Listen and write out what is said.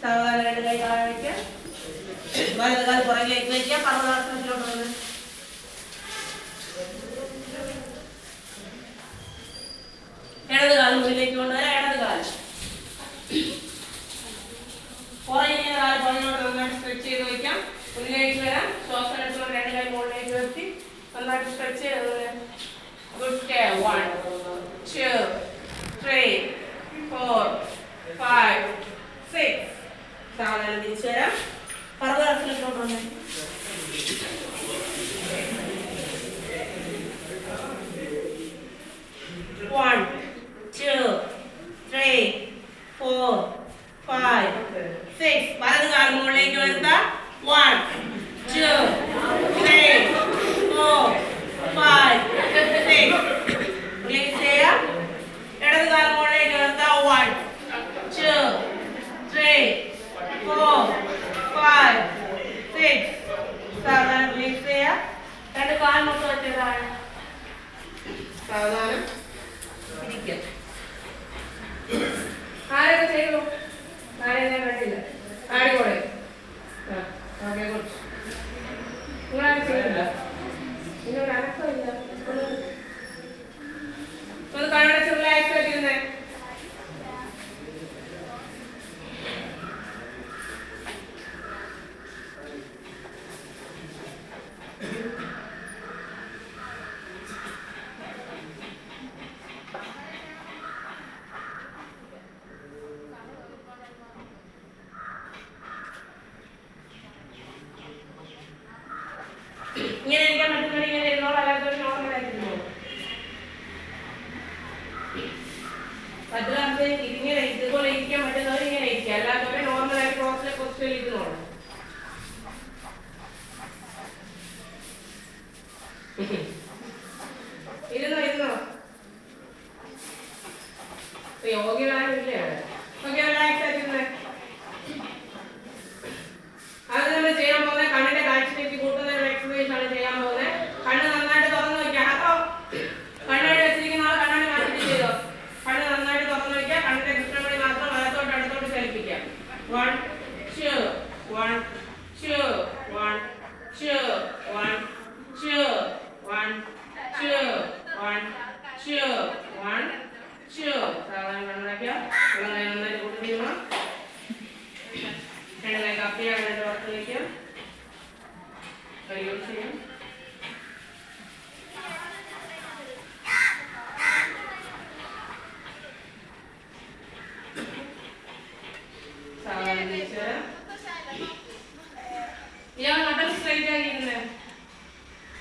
സാവധാനം രണ്ട് കൈ താഴെ വയ്ക്കാം. വലത് കാൽ പുറകിലേക്ക് വയ്ക്കാം. പർവ്വതാസനത്തിലോട്ട് വന്ന് ഇടത് കാൽ മുന്നിലേക്ക് കൊണ്ടുവരാം. ഇടത് കാൽ പുറകിലെ കാൽ പുറകിലോട്ട് നന്നായിട്ട് സ്ട്രെച്ച് ചെയ്ത് വയ്ക്കാം. മുന്നിലേക്ക് വരാം. ശ്വാസം എടുത്തുകൊണ്ട് രണ്ട് കൈ മുകളിലേക്ക് നിർത്തി നന്നായിട്ട് സ്ട്രെച്ച് ചെയ്ത് ഗുഡ് സ്റ്റെയർ. 1 2 3 4 5 6. സാവധാനം തിരിച്ചു വരാം. പർവ്വതാസനത്തിലോട്ട് വന്നേ. 1 2 3 4 5 6. വലത് കാൽ മുകളിലേക്ക് വരുത്താം. 1 2 3 4 5 6. റിലീസ് ചെയ്യാം. ഇടത് കാൽ മുകളിലേക്ക് വരുത്താം. 1 2 3 4 5 6. സാവധാനം റിലീസ് ചെയ്യാം. രണ്ട് കാൽ മൊത്തം വെച്ചതാണ്. സാവധാനം ഇരിക്കാം. ആരൊക്കെ ചെയ്തു? ആരെയും ഞാൻ കണ്ടില്ല. ആടിക്കോടെ. Okay good. നിങ്ങളാരും ചെയ്തില്ല. നിങ്ങളൊരു അനക്കമില്ല. ഒന്ന് കണ്ണടച്ച് റിലാക്സ് ആയിട്ടിരുന്നേ. ഇങ്ങനെ ഇരിക്കാൻ പറ്റുന്നവർ ഇങ്ങനെ ഇരുന്നോളൂ. അല്ലാത്തവർ നോർമലായിട്ടിരുന്നോ. ഭദ്രാസനം ഇങ്ങനെ ഇതുപോലെ ഇരിക്കാൻ പറ്റുന്നവർ ഇങ്ങനെ ഇരിക്കുക. അല്ലാത്തവരെ നോർമലായിട്ട് ക്രോസിലെ പൊസിഷനിൽ ഇരുന്നോളൂ. ഇരുന്നോ. യോഗയിലാരും ഇല്ലേ അവിടെ?